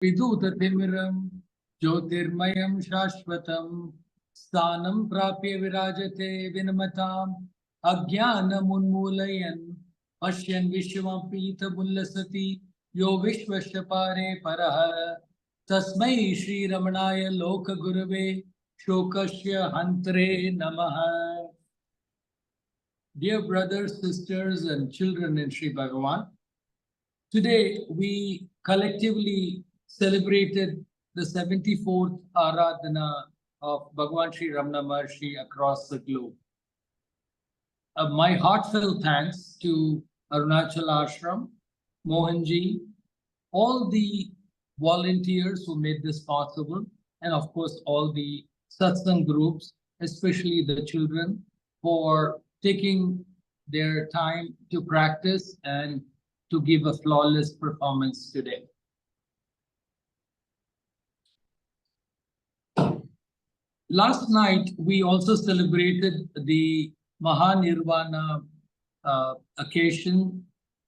विदूततिमिरं ज्योतिर्मयं शाश्वतं स्थानं प्राप्य विराजते विनमताम् अज्ञानमुन्मूलयन् पश्यन् विश्वमपीतमुल्लसति यो विश्वस्य पारे परः तस्मै श्रीरमणाय लोकगुरवे शोकस्य हन्त्रे नमः. Dear brothers, sisters, and children in Sri Bhagavan, today we collectively celebrated the 74th Aradhana of Bhagavan Sri Ramana Maharshi across the globe. My heartfelt thanks to Arunachal Ashram, Mohanji, all the volunteers who made this possible, and of course all the satsang groups, especially the children, for taking their time to practice and to give a flawless performance today. Last night, we also celebrated the Mahanirvana occasion,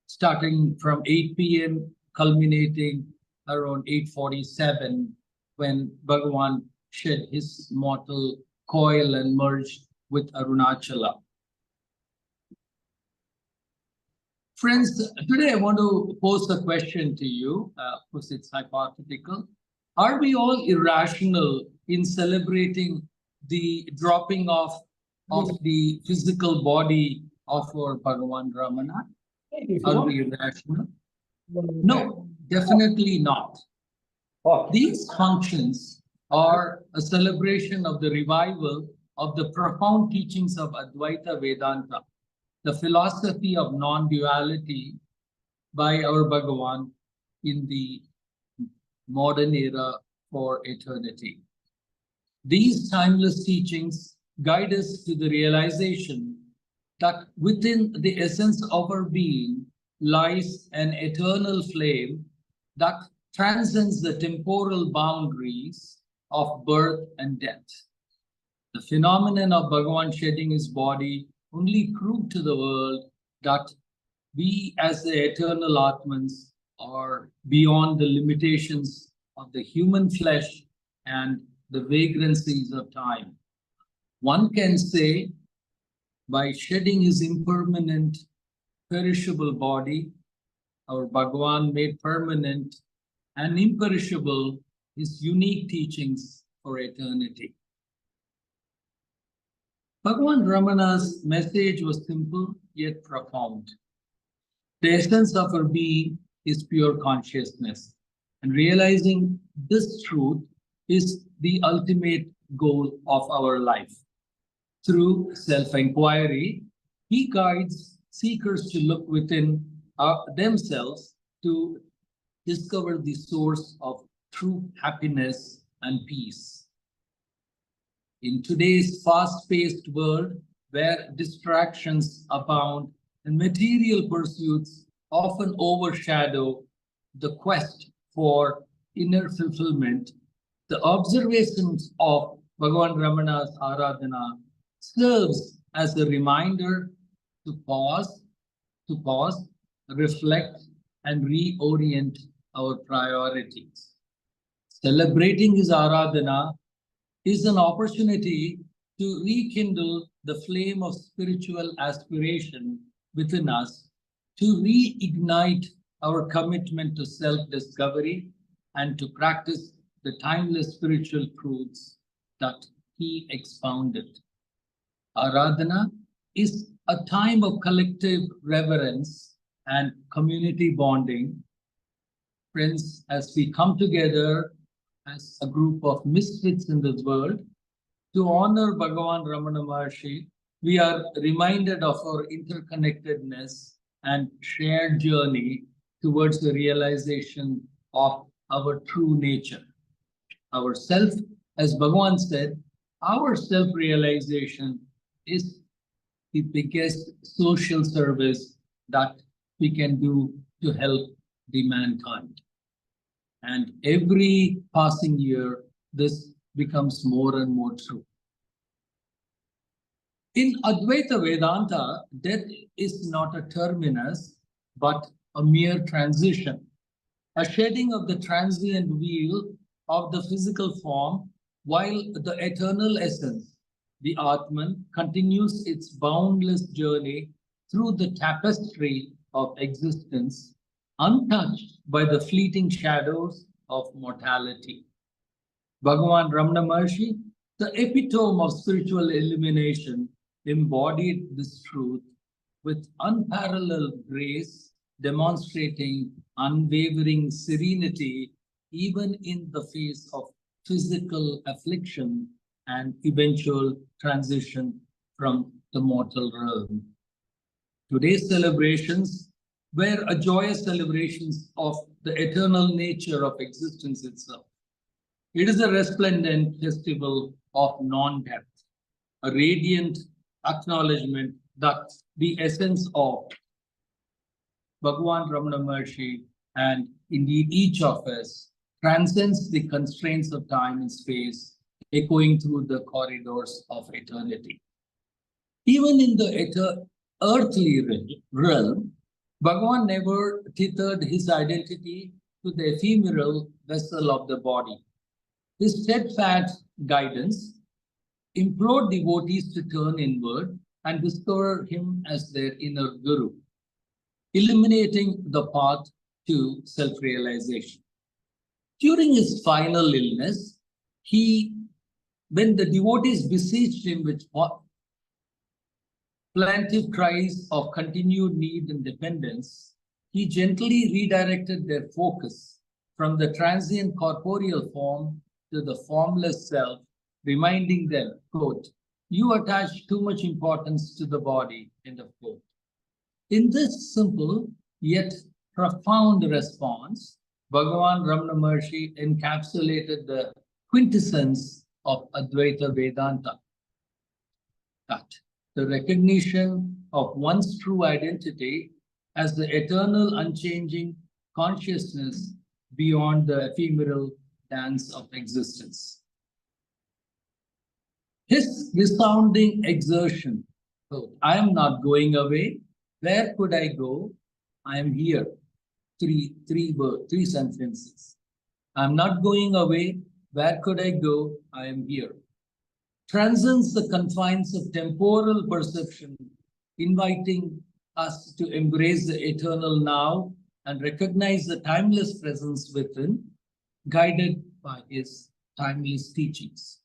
starting from 8 p.m., culminating around 8:47, when Bhagavan shed his mortal coil and merged with Arunachala. Friends, today I want to pose a question to you. Of course, it's hypothetical. Are we all irrational in celebrating the dropping off of the physical body of our Bhagavan Ramana? Are we irrational? No, definitely not. These functions are a celebration of the revival of the profound teachings of Advaita Vedanta, the philosophy of non-duality by our Bhagavan in the modern era for eternity. These timeless teachings guide us to the realization that within the essence of our being lies an eternal flame that transcends the temporal boundaries of birth and death. The phenomenon of Bhagavan shedding his body only proved to the world that we as the eternal Atmans are beyond the limitations of the human flesh and the vagrancies of time. One can say, by shedding his impermanent, perishable body, our Bhagavan made permanent and imperishable his unique teachings for eternity. Bhagavan Ramana's message was simple yet profound. The essence of our being is pure consciousness, and realizing this truth is the ultimate goal of our life. Through self-inquiry, he guides seekers to look within themselves to discover the source of true happiness and peace. In today's fast-paced world, where distractions abound and material pursuits often overshadow the quest for inner fulfillment, the observations of Bhagavan Ramana's Aradhana serves as a reminder to pause, reflect, and reorient our priorities. Celebrating his Aradhana is an opportunity to rekindle the flame of spiritual aspiration within us, to reignite our commitment to self-discovery and to practice the timeless spiritual truths that he expounded. Aradhana is a time of collective reverence and community bonding. Friends, as we come together as a group of misfits in this world to honor Bhagavan Ramana Maharshi, we are reminded of our interconnectedness and shared journey towards the realization of our true nature. Our self, as Bhagavan said, our self-realization is the biggest social service that we can do to help the mankind. And every passing year, this becomes more and more true. In Advaita Vedanta, death is not a terminus, but a mere transition. a shedding of the transient veil of the physical form, while the eternal essence, the Atman, continues its boundless journey through the tapestry of existence, untouched by the fleeting shadows of mortality. Bhagavan Ramana Maharshi, the epitome of spiritual illumination, embodied this truth with unparalleled grace, demonstrating unwavering serenity even in the face of physical affliction and eventual transition from the mortal realm. Today's celebrations were a joyous celebrations of the eternal nature of existence itself. It is a resplendent festival of non-death, a radiant acknowledgement that the essence of Bhagavan Ramana Maharshi and indeed each of us transcends the constraints of time and space, echoing through the corridors of eternity. Even in the earthly realm, Bhagavan never tethered his identity to the ephemeral vessel of the body. His steadfast guidance implored devotees to turn inward and discover him as their inner guru, illuminating the path to self-realization. During his final illness, when the devotees beseeched him with plaintive cries of continued need and dependence, he gently redirected their focus from the transient corporeal form to the formless self, reminding them, quote, "You attach too much importance to the body," end of quote. In this simple yet profound response, Bhagavan Ramana Maharshi encapsulated the quintessence of Advaita Vedanta. That the recognition of one's true identity as the eternal, unchanging consciousness beyond the ephemeral dance of existence. His resounding exertion, "I am not going away. Where could I go? I am here." Three sentences. "I'm not going away. Where could I go? I am here." Transcends the confines of temporal perception, inviting us to embrace the eternal now and recognize the timeless presence within, guided by his timeless teachings.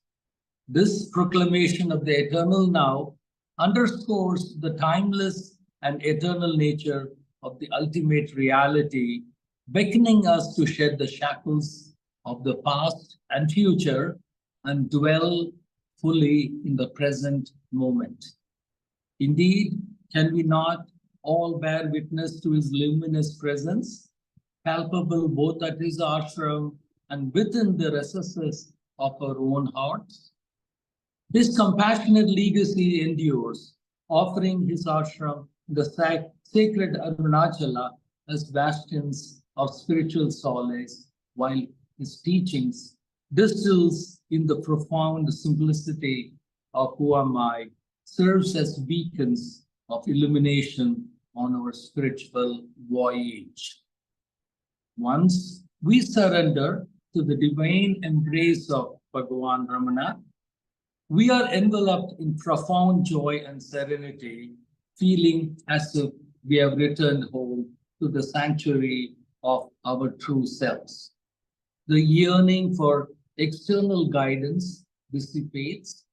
This proclamation of the eternal now underscores the timeless and eternal nature of the ultimate reality, beckoning us to shed the shackles of the past and future and dwell fully in the present moment. Indeed, can we not all bear witness to his luminous presence, palpable both at his ashram and within the recesses of our own hearts? His compassionate legacy endures, offering his ashram, the sacred Arunachala, as bastions of spiritual solace, while his teachings distills in the profound simplicity of "Who am I?" serves as beacons of illumination on our spiritual voyage. Once we surrender to the divine embrace of Bhagavan Ramana, we are enveloped in profound joy and serenity, feeling as if we have returned home to the sanctuary of our true selves. The yearning for external guidance dissipates,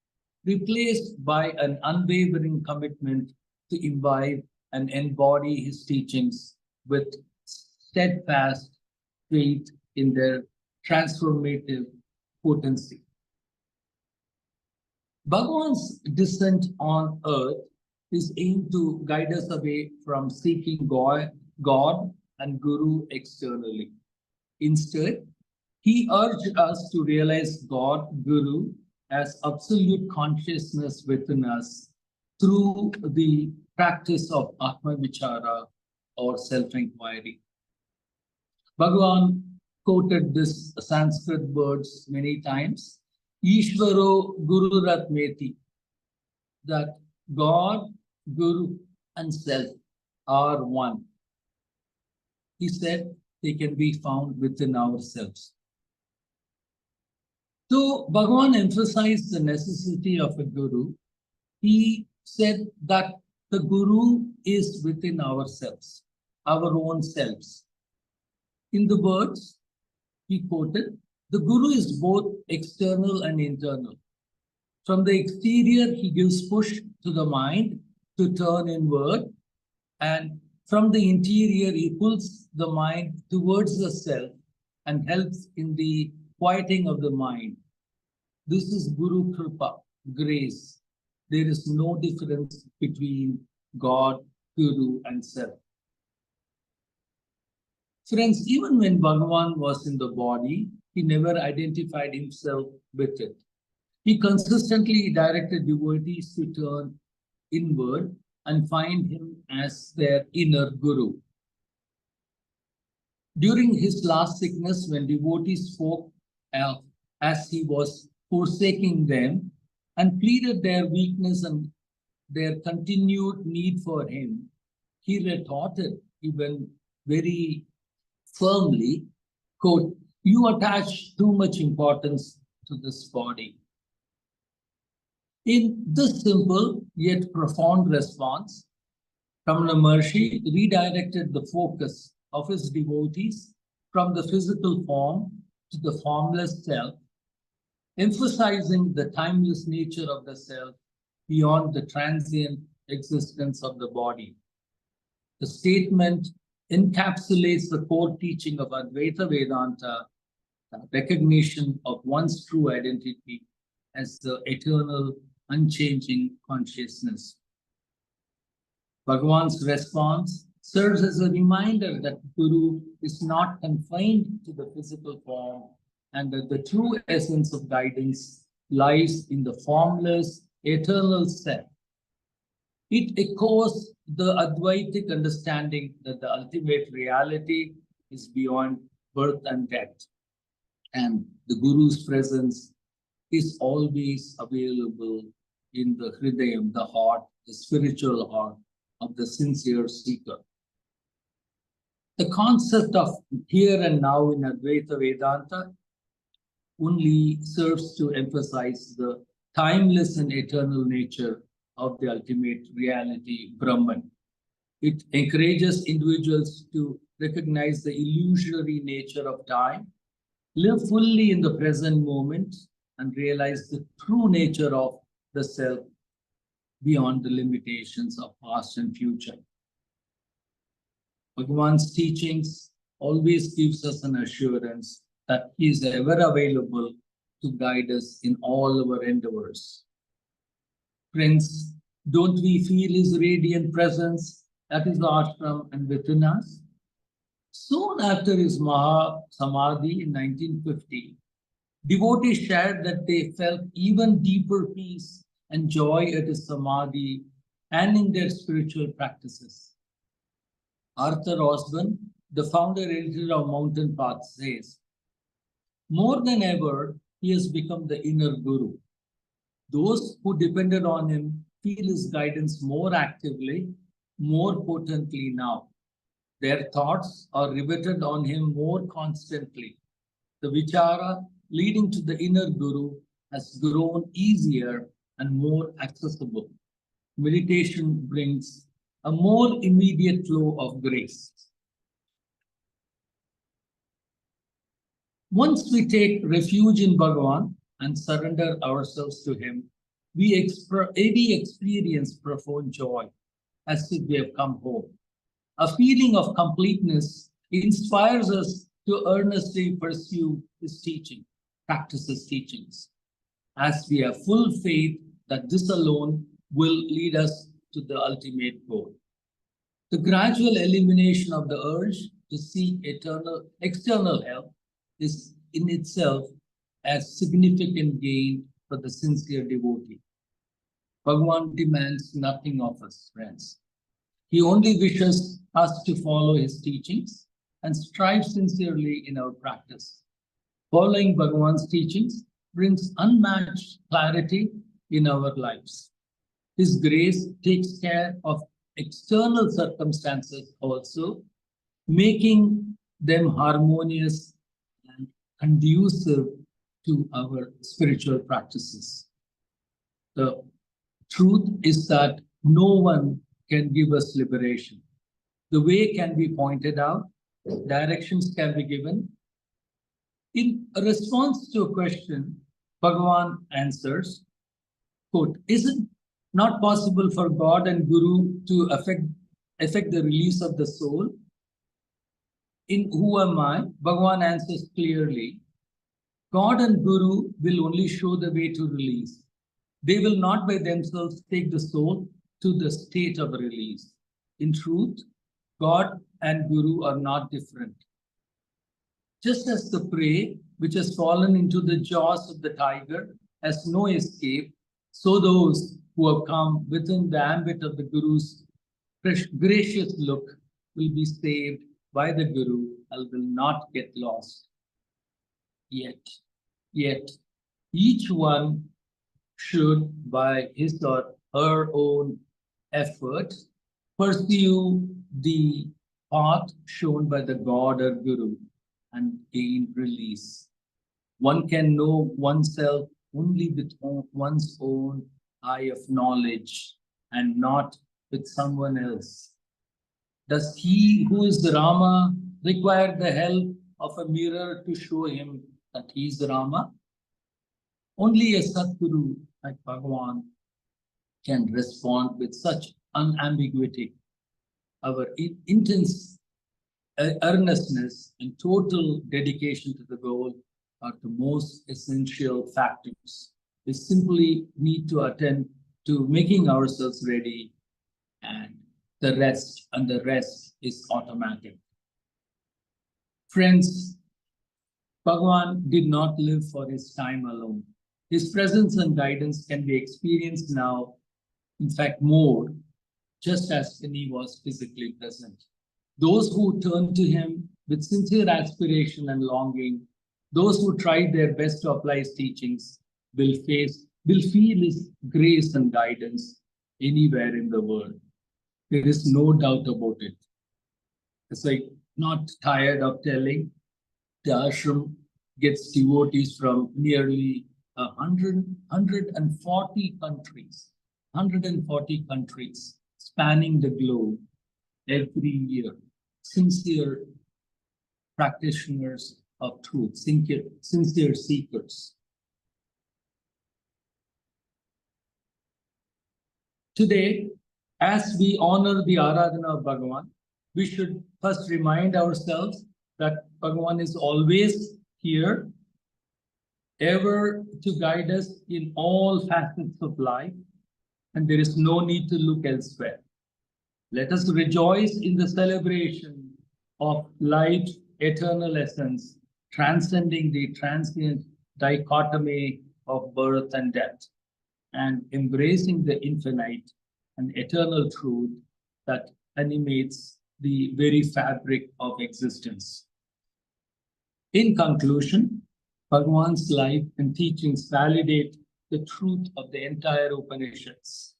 replaced by an unwavering commitment to imbibe and embody his teachings with steadfast faith in their transformative potency. Bhagavan's descent on earth is aimed to guide us away from seeking God and Guru externally. Instead, he urged us to realize God, Guru, as absolute consciousness within us through the practice of Atma Vichara or self-inquiry. Bhagavan quoted this Sanskrit words many times, Ishvaro Guru Ratmeti, that God, Guru, and self are one. He said, they can be found within ourselves. So Bhagavan emphasized the necessity of a guru. He said that the guru is within ourselves, our own selves. In the words he quoted, the guru is both external and internal. From the exterior, he gives push to the mind to turn inward, and from the interior, he pulls the mind towards the self and helps in the quieting of the mind. This is Guru Kripa, grace. There is no difference between God, Guru, and self. Friends, even when Bhagavan was in the body, he never identified himself with it. He consistently directed devotees to turn inward and find him as their inner guru. During his last sickness, when devotees spoke as he was forsaking them and pleaded their weakness and their continued need for him, he retorted even very firmly, quote, "You attach too much importance to this body." In this simple yet profound response, Ramana Maharshi redirected the focus of his devotees from the physical form to the formless self, emphasizing the timeless nature of the self beyond the transient existence of the body. The statement encapsulates the core teaching of Advaita Vedanta, recognition of one's true identity as the eternal, unchanging consciousness. Bhagavan's response serves as a reminder that Guru is not confined to the physical form and that the true essence of guidance lies in the formless, eternal self. It echoes the Advaitic understanding that the ultimate reality is beyond birth and death, and the Guru's presence is always available in the Hridayam, the heart, the spiritual heart of the sincere seeker. The concept of here and now in Advaita Vedanta only serves to emphasize the timeless and eternal nature of the ultimate reality, Brahman. It encourages individuals to recognize the illusory nature of time, live fully in the present moment, and realize the true nature of the self beyond the limitations of past and future. Bhagavan's teachings always gives us an assurance that he is ever available to guide us in all our endeavors. Friends, don't we feel his radiant presence at his ashram and within us? Soon after his Maha Samadhi in 1950, devotees shared that they felt even deeper peace and joy at his Samadhi and in their spiritual practices. Arthur Osborne, the founder editor of Mountain Path, says, "More than ever, he has become the inner guru. Those who depended on him feel his guidance more actively, more potently now. Their thoughts are riveted on him more constantly. The vichara leading to the inner guru has grown easier and more accessible. Meditation brings a more immediate flow of grace." Once we take refuge in Bhagavan and surrender ourselves to him, we experience profound joy as if we have come home. A feeling of completeness inspires us to earnestly pursue his teaching, practice his teachings, as we have full faith that this alone will lead us to the ultimate goal. The gradual elimination of the urge to seek external help is in itself a significant gain for the sincere devotee. Bhagavan demands nothing of us, friends. He only wishes us to follow his teachings and strive sincerely in our practice. Following Bhagavan's teachings brings unmatched clarity in our lives. His grace takes care of external circumstances also, making them harmonious and conducive to our spiritual practices. The truth is that no one can give us liberation. The way can be pointed out, directions can be given. In response to a question, Bhagavan answers, quote, is it not possible for God and Guru to affect the release of the soul? In who am I? Bhagavan answers clearly, God and Guru will only show the way to release. They will not by themselves take the soul to the state of release. In truth, God and Guru are not different. Just as the prey which has fallen into the jaws of the tiger has no escape, so those who have come within the ambit of the Guru's gracious look will be saved by the Guru and will not get lost. Yet, each one should, by his or her own effort, pursue the path shown by the God or Guru and gain release. One can know oneself only with one's own eye of knowledge and not with someone else. Does he who is Rama require the help of a mirror to show him that he is Rama? Only a Satguru like Bhagavan can respond with such unambiguity. Our intense earnestness and total dedication to the goal are the most essential factors. We simply need to attend to making ourselves ready, and the rest is automatic. Friends, Bhagavan did not live for his time alone. His presence and guidance can be experienced now, in fact more, just as when he was physically present. Those who turn to him with sincere aspiration and longing, those who tried their best to apply his teachings, will feel his grace and guidance anywhere in the world. There is no doubt about it. It's like not tired of telling, the ashram gets devotees from nearly 140 countries spanning the globe every year. Sincere practitioners of truth, sincere seekers. Today, as we honor the Aradhana of Bhagavan, we should first remind ourselves that Bhagavan is always here, ever to guide us in all facets of life, and there is no need to look elsewhere. Let us rejoice in the celebration of life's eternal essence, transcending the transient dichotomy of birth and death, and embracing the infinite and eternal truth that animates the very fabric of existence. In conclusion, Bhagavan's life and teachings validate the truth of the entire Upanishads.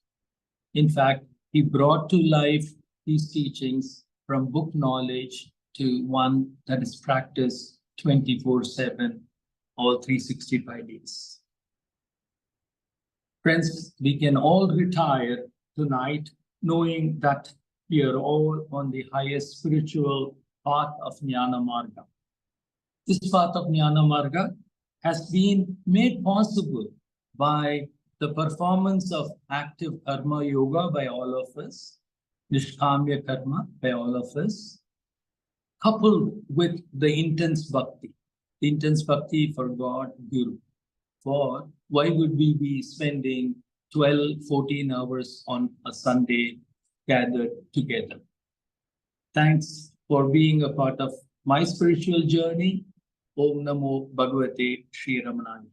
In fact, he brought to life these teachings from book knowledge to one that is practiced 24/7, all 365 days. Friends, we can all retire tonight knowing that we are all on the highest spiritual path of Jnana Marga. This path of Jnana Marga has been made possible by the performance of active karma yoga by all of us, nishkamya karma by all of us, coupled with the intense bhakti for God, Guru. For why would we be spending 12-14 hours on a Sunday gathered together? Thanks for being a part of my spiritual journey. Om Namo Bhagavate Sri Ramanan.